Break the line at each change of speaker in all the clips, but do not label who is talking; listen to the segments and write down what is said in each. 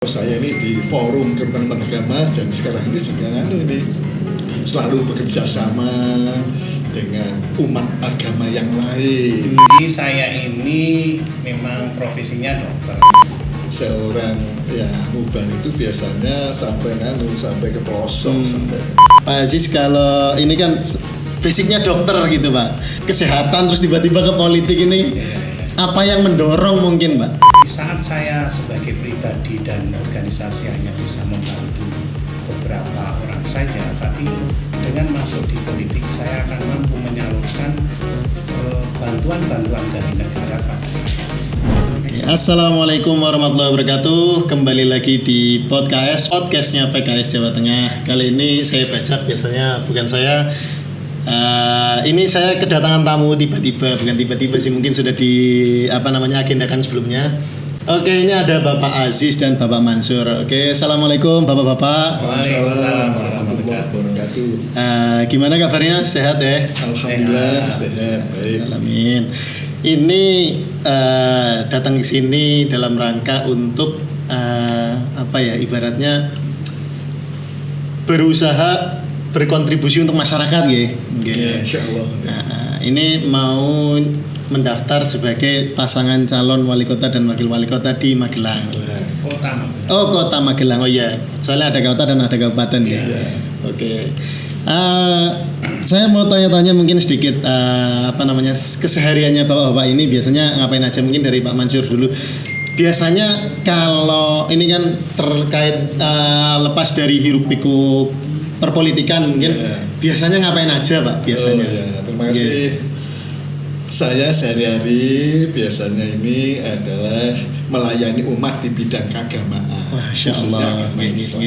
Saya ini di forum kerukunan agama dan sekarang ini juga ini selalu bekerja sama dengan umat agama yang lain.
Jadi saya ini memang profesinya dokter.
Seorang ya mubah itu biasanya sampai ke pelosok sampai.
Pak Aziz, kalau ini kan fisiknya dokter gitu Pak, kesehatan terus tiba-tiba ke politik ini apa yang mendorong mungkin Pak?
Di saat saya sebagai pribadi dan organisasi hanya bisa membantu beberapa orang saja, tapi dengan masuk di politik saya akan mampu menyalurkan bantuan-bantuan dari negara pada
Assalamualaikum warahmatullahi wabarakatuh. Kembali lagi di podcastnya PKS Jawa Tengah. Kali ini saya bajak, biasanya bukan saya. Ini saya kedatangan tamu bukan tiba-tiba sih, mungkin sudah agendakan sebelumnya. Oke, ini ada Bapak Aziz dan Bapak Mansur. Oke, assalamualaikum Bapak-bapak.
Waalaikumsalam warahmatullahi wabarakatuh.
Gimana kabarnya? Sehat ya?
Alhamdulillah sehat. Baik.
Amin. Ini datang ke sini dalam rangka untuk ibaratnya berusaha berkontribusi untuk masyarakat ya.
Insyaallah.
Ini mau mendaftar sebagai pasangan calon wali kota dan wakil wali kota di Magelang.
Kota Magelang.
Oh, Kota Magelang. Oh iya. Soalnya ada kota dan ada kabupaten ya. Oke. Saya mau tanya-tanya mungkin sedikit kesehariannya Bapak-bapak ini biasanya ngapain aja, mungkin dari Pak Mansur dulu. Biasanya kalau ini kan terkait lepas dari hiruk pikuk perpolitikan mungkin biasanya ngapain aja Pak biasanya?
Terima kasih. Saya sehari-hari biasanya ini adalah melayani umat di bidang keagamaan, khususnya agama Islam.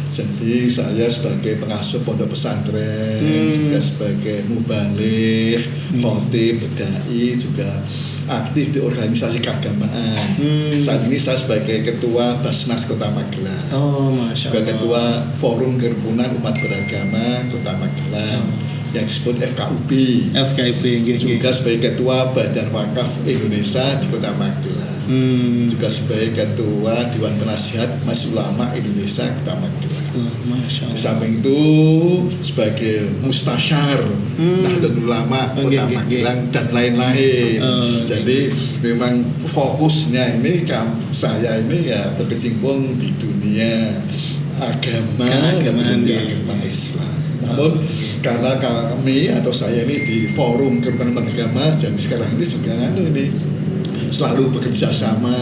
Jadi saya sebagai pengasuh pondok pesantren, juga sebagai mubaligh, khatib, dai, juga aktif di organisasi keagamaan. Saat ini saya sebagai ketua Basnas Kota Magelang. Juga ketua Forum Kerukunan Umat Beragama Kota Magelang yang disebut FKUB. Juga sebagai ketua Badan Wakaf Indonesia di Kota Magelang. Juga sebagai ketua Dewan Penasihat Majelis Ulama Indonesia Kota Magelang. Di samping itu sebagai mustasyar Nahdlatul Ulama Kota Magelang dan lain-lain. Jadi memang fokusnya ini saya ini ya berkecimpung di dunia agama Islam. Namun karena kami atau saya ini di forum kerukunan agama dan sekarang ini juga ini selalu bekerja sama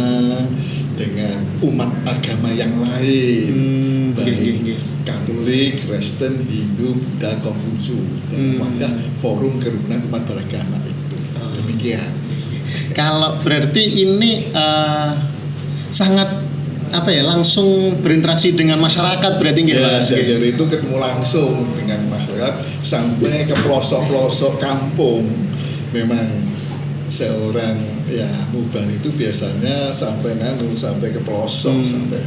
dengan umat agama yang lain, baik Katolik, Kristen, Hindu, Buddha, Konghucu, dan wadah forum kerukunan umat beragama itu. Demikian.
Kalau berarti ini sangat langsung berinteraksi dengan masyarakat berarti nggih Pak?
Jadi itu ketemu langsung dengan masyarakat sampai ke pelosok-pelosok kampung. Memang seorang mubah itu biasanya sampai ke pelosok, sampai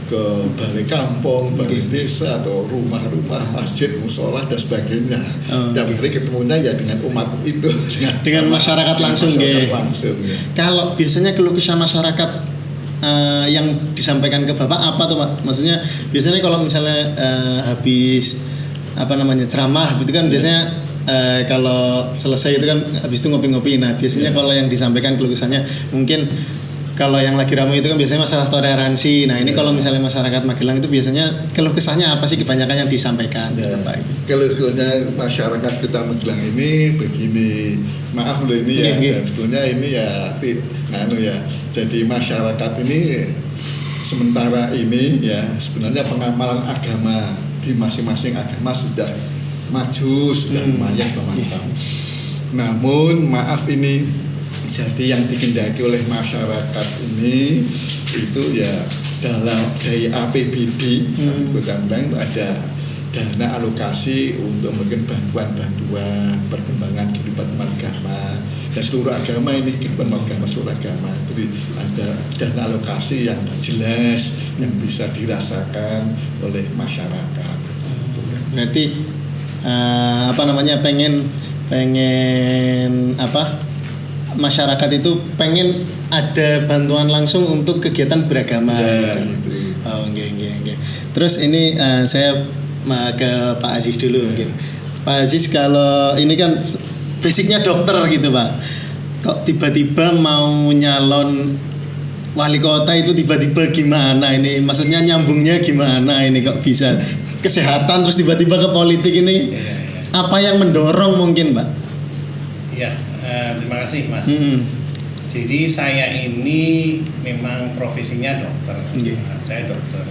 ke balai kampung, balai desa atau rumah-rumah, masjid, musola dan sebagainya. Yang hari ketemunya ya dengan umat itu,
dengan masyarakat langsung ya. Kalau biasanya keluh kesah masyarakat yang disampaikan ke Bapak apa tuh Pak? Maksudnya biasanya kalau misalnya habis ceramah gitu kan biasanya kalau selesai itu kan habis itu ngopi-ngopi. Nah biasanya kalau yang disampaikan keluh kesahnya mungkin kalau yang lagi ramai itu kan biasanya masalah toleransi. Nah ini kalau misalnya masyarakat Magelang itu biasanya keluh kesahnya apa sih kebanyakan yang disampaikan Bapak itu?
Keluh kesahnya masyarakat Kota Magelang ini begini, maaf loh ini sebetulnya ini jadi masyarakat ini sementara ini sebenarnya pengamalan agama di masing-masing agama sudah maju, sudah lumayan mantap. Namun maaf ini jadi yang dikendaki oleh masyarakat ini itu dalam dari APBD Kota Magelang itu ada dana alokasi untuk mungkin bantuan perkembangan kehidupan agama dan seluruh agama ini kehidupan agama seluruh agama. Jadi ada dana alokasi yang jelas yang bisa dirasakan oleh masyarakat.
Berarti pengen masyarakat itu pengen ada bantuan langsung untuk kegiatan beragama. Terus ini saya ke Pak Aziz dulu mungkin. Pak Aziz, kalau ini kan basicnya dokter gitu Pak, kok tiba-tiba mau nyalon wali kota itu tiba-tiba gimana ini? Maksudnya nyambungnya gimana ini, kok bisa kesehatan terus tiba-tiba ke politik ini? Apa yang mendorong mungkin Pak?
Ya, terima kasih Mas. Jadi saya ini memang profesinya dokter. Saya dokter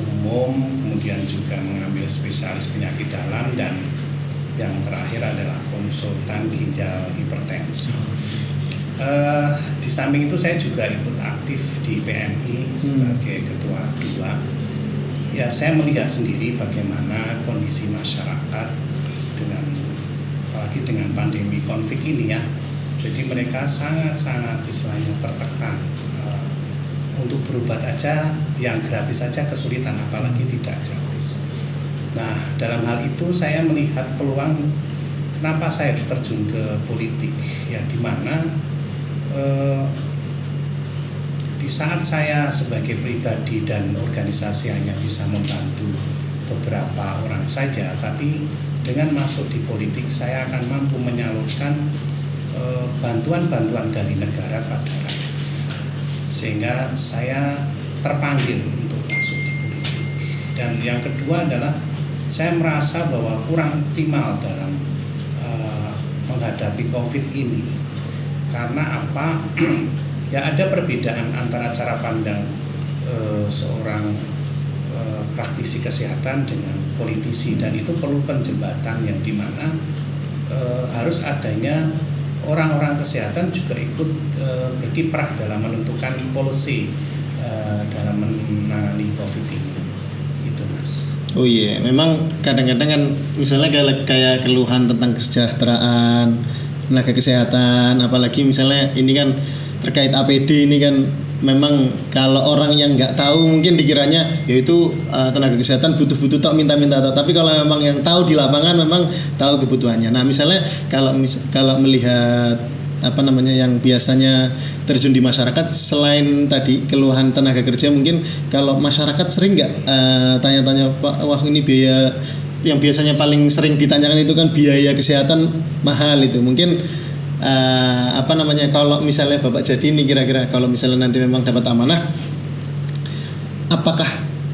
umum, kemudian juga mengambil spesialis penyakit dalam, dan yang terakhir adalah konsultan ginjal hipertensi. Di samping itu saya juga ikut aktif di PMI sebagai ketua 2. Ya, saya melihat sendiri bagaimana kondisi masyarakat apalagi dengan pandemi COVID ini ya. Jadi mereka sangat istilahnya tertekan, untuk berobat aja yang gratis saja kesulitan, apalagi tidak gratis. Nah, dalam hal itu saya melihat peluang kenapa saya harus terjun ke politik, ya, di mana di saat saya sebagai pribadi dan organisasi hanya bisa membantu beberapa orang saja, tapi dengan masuk di politik saya akan mampu menyalurkan bantuan-bantuan dari negara pada rakyat, sehingga saya terpanggil untuk masuk di politik. Dan yang kedua adalah saya merasa bahwa kurang optimal dalam menghadapi COVID ini. Karena apa? Ya, ada perbedaan antara cara pandang seorang praktisi kesehatan dengan politisi, dan itu perlu penjembatan yang dimana harus adanya orang-orang kesehatan juga ikut berkiprah dalam menentukan policy dalam menangani COVID ini. Itu Mas.
Oh iya, memang kadang-kadang kan misalnya kayak keluhan tentang kesejahteraan tenaga kesehatan, apalagi misalnya ini kan terkait APD ini kan, memang kalau orang yang nggak tahu mungkin dikiranya yaitu tenaga kesehatan butuh tok, minta-minta tok. Tapi kalau memang yang tahu di lapangan memang tahu kebutuhannya. Nah, misalnya kalau melihat yang biasanya terjun di masyarakat, selain tadi keluhan tenaga kerja, mungkin kalau masyarakat sering nggak tanya-tanya, Pak, wah ini biaya yang biasanya paling sering ditanyakan itu kan biaya kesehatan mahal itu. Mungkin kalau misalnya Bapak jadi ini, kira-kira kalau misalnya nanti memang dapat amanah, apakah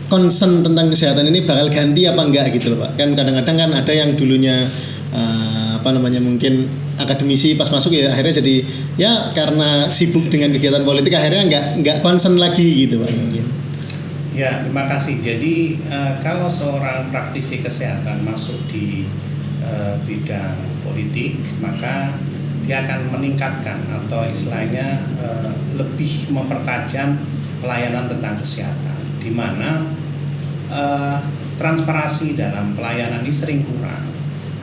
concern tentang kesehatan ini bakal ganti apa enggak gitu loh Pak? Kan kadang-kadang kan ada yang dulunya mungkin akademisi, pas masuk ya akhirnya jadi ya karena sibuk dengan kegiatan politik akhirnya enggak concern lagi gitu Pak mungkin.
Ya, terima kasih. Jadi kalau seorang praktisi kesehatan masuk di bidang politik, maka dia akan meningkatkan atau istilahnya lebih mempertajam pelayanan tentang kesehatan, di mana transparansi dalam pelayanan ini sering kurang.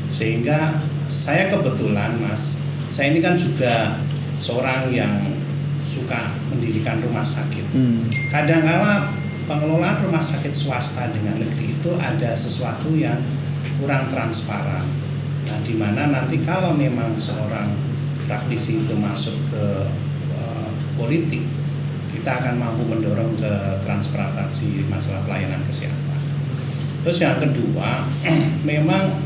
Sehingga saya kebetulan Mas, saya ini kan juga seorang yang suka mendirikan rumah sakit. Kadang-kala pengelolaan rumah sakit swasta dengan negeri itu ada sesuatu yang kurang transparan. Nah, di mana nanti kalau memang seorang praktisi itu masuk ke politik, kita akan mampu mendorong ke transparansi masalah pelayanan kesehatan. Terus yang kedua, memang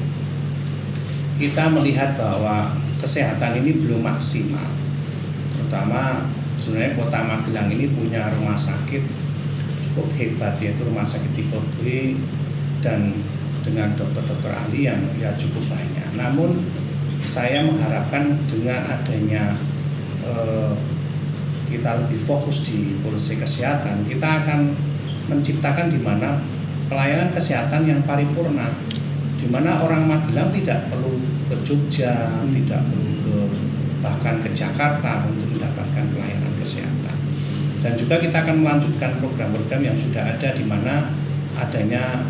kita melihat bahwa kesehatan ini belum maksimal. Terutama sebenarnya Kota Magelang ini punya rumah sakit cukup hebat, yaitu rumah sakit tipe B dan dengan dokter-dokter ahli yang ya cukup banyak. Namun saya mengharapkan dengan adanya kita lebih fokus di polisi kesehatan, kita akan menciptakan di mana pelayanan kesehatan yang paripurna, di mana orang Magelang tidak perlu ke Jogja, tidak perlu bahkan ke Jakarta untuk mendapatkan pelayanan kesehatan. Dan juga kita akan melanjutkan program-program yang sudah ada, di mana adanya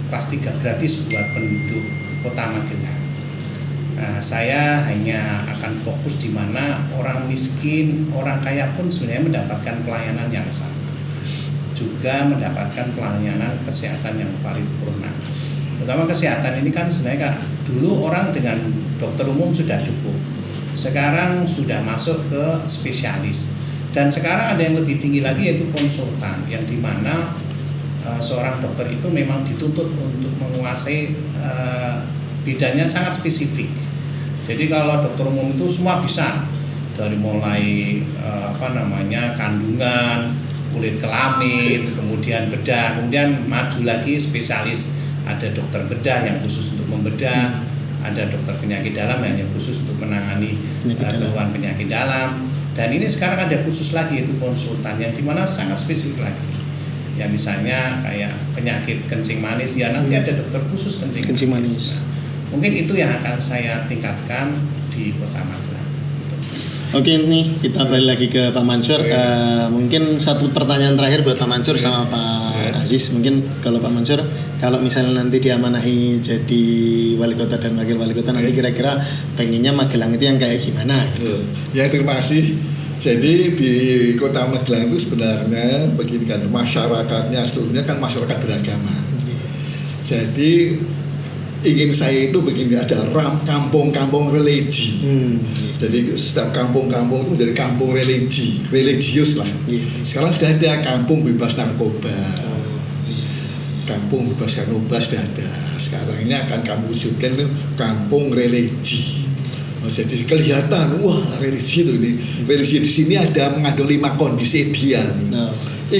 kelas 3 gratis buat penduduk Kota Magelang. Nah, saya hanya akan fokus di mana orang miskin, orang kaya pun sebenarnya mendapatkan pelayanan yang sama, juga mendapatkan pelayanan kesehatan yang paripurna. Terutama kesehatan ini kan sebenarnya dulu orang dengan dokter umum sudah cukup, sekarang sudah masuk ke spesialis, dan sekarang ada yang lebih tinggi lagi yaitu konsultan, yang dimana seorang dokter itu memang dituntut untuk menguasai bidangnya sangat spesifik. Jadi kalau dokter umum itu semua bisa, dari mulai kandungan, kulit kelamin, kemudian bedah, kemudian maju lagi spesialis, ada dokter bedah yang khusus untuk membedah, ada dokter penyakit dalam yang khusus untuk menangani keluhan penyakit dalam, dan ini sekarang ada khusus lagi itu konsultan yang dimana sangat spesifik lagi. Ya misalnya kayak penyakit kencing manis, ya nanti ada dokter khusus kencing manis. Mungkin itu yang akan saya tingkatkan di Kota Magelang.
Oke, ini kita balik lagi ke Pak Mansur. Mungkin satu pertanyaan terakhir buat Pak Mansur sama Pak Aziz. Mungkin kalau Pak Mansur, kalau misalnya nanti diamanahi jadi wali kota dan wakil wali kota, nanti kira-kira pengennya Magelang itu yang kayak gimana?
Ya, terima kasih. Jadi di Kota Magelang itu sebenarnya begini kan, masyarakatnya seluruhnya kan masyarakat beragama. Jadi ingin saya itu begini, ada kampung-kampung religi. Jadi setiap kampung-kampung itu menjadi kampung religius lah. Sekarang sudah ada kampung bebas narkoba. Kampung bebas narkoba sudah ada. Sekarang ini akan kami wujudkan kampung religi. Jadi kelihatan, wah religi itu ini. Religi di sini ada mengandung 5 kondisi ideal nih.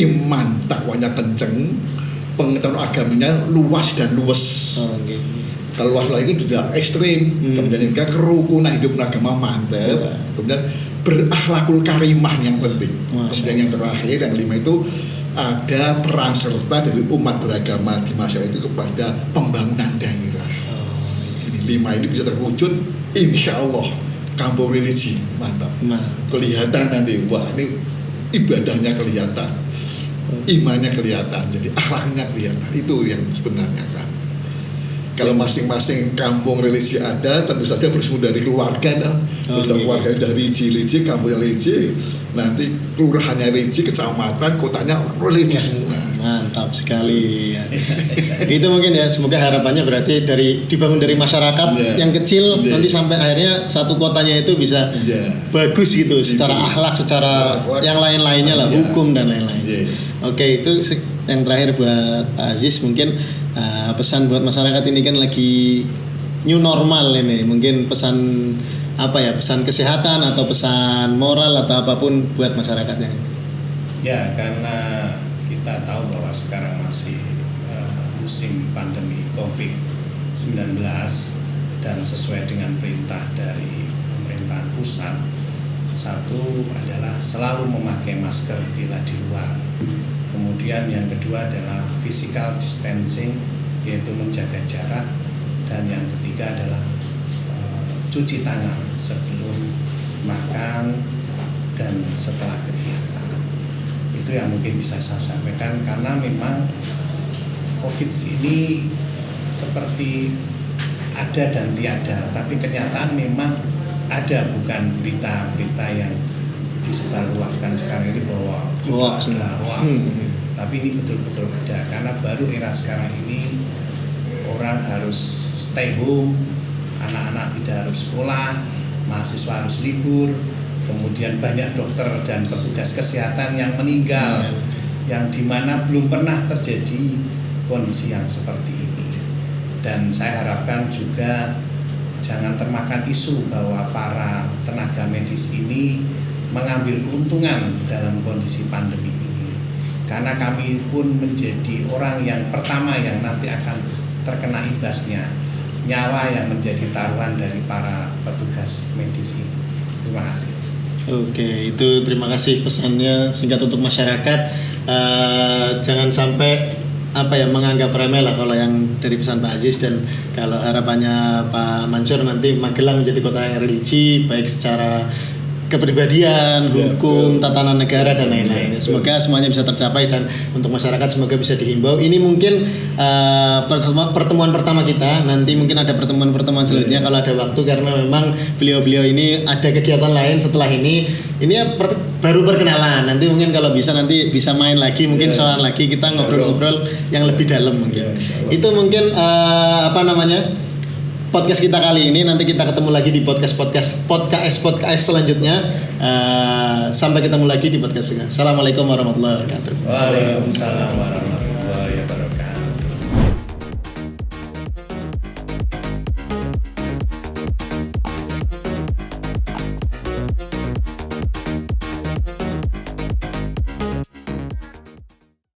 Iman, takwanya kenceng, pengetahuan agamanya luas dan luwes. Kalau luas lagi sudah ekstrim, kemudian yang kerukunan hidup beragama mantap, kemudian berakhlakul karimah yang penting. Kemudian yang terakhir yang 5 itu ada peran serta dari umat beragama di masyarakat itu kepada pembangunan daerah. Ini 5 ini bisa terwujud, insya Allah kampung religi mantap. Kelihatan nanti, wah ini ibadahnya kelihatan, imannya kelihatan, jadi akhlaknya kelihatan. Itu yang sebenarnya kan. Kalau masing-masing kampung religi ada, tentu saja bersumber dari keluarga, keluarga sudah religi, kampung religi, nanti kelurahannya religi, kecamatan, kotanya religi semua.
Mantap sekali. Itu mungkin ya, semoga harapannya berarti dibangun dari masyarakat yang kecil, nanti sampai akhirnya satu kotanya itu bisa bagus gitu, secara akhlak, secara yang lain-lainnya lah, hukum dan lain-lain. Oke, itu yang terakhir buat Pak Aziz, mungkin pesan buat masyarakat ini kan lagi new normal ini, mungkin pesan apa ya, pesan kesehatan atau pesan moral atau apapun buat masyarakat yang ini.
Ya, karena kita tahu bahwa sekarang masih musim pandemi COVID-19 dan sesuai dengan perintah dari pemerintahan pusat, satu adalah selalu memakai masker bila di luar. Kemudian yang kedua adalah physical distancing, yaitu menjaga jarak, dan yang ketiga adalah cuci tangan sebelum makan dan setelah kegiatan. Itu yang mungkin bisa saya sampaikan, karena memang COVID ini seperti ada dan tiada, tapi kenyataan memang ada, bukan berita-berita yang disebarluaskan sekarang ini bahwa hoax, tapi ini betul-betul ada, karena baru era sekarang ini orang harus stay home, anak-anak tidak harus sekolah, mahasiswa harus libur, kemudian banyak dokter dan petugas kesehatan yang meninggal, yang dimana belum pernah terjadi kondisi yang seperti ini. Dan saya harapkan juga jangan termakan isu bahwa para tenaga medis ini mengambil keuntungan dalam kondisi pandemi ini, karena kami pun menjadi orang yang pertama yang nanti akan terkena imbasnya, nyawa yang menjadi taruhan dari para petugas medis itu. Terima kasih.
Oke, itu terima kasih pesannya singkat untuk masyarakat. Jangan sampai menganggap remeh lah kalau yang dari pesan Pak Aziz, dan kalau harapannya Pak Mansur nanti Magelang menjadi kota yang religi, baik secara kepribadian, hukum, tatanan negara dan lain-lain. Semoga semuanya bisa tercapai, dan untuk masyarakat semoga bisa dihimbau. Ini mungkin pertemuan pertama kita. Nanti mungkin ada pertemuan-pertemuan selanjutnya kalau ada waktu, karena memang beliau-beliau ini ada kegiatan lain setelah ini. Ini baru perkenalan. Nanti mungkin kalau bisa nanti bisa main lagi, mungkin soal lagi kita ngobrol-ngobrol yang lebih dalam mungkin. Itu mungkin podcast kita kali ini. Nanti kita ketemu lagi di podcast selanjutnya. Sampai ketemu lagi di podcast. Assalamualaikum warahmatullahi wabarakatuh.
Waalaikumsalam warahmatullahi wabarakatuh.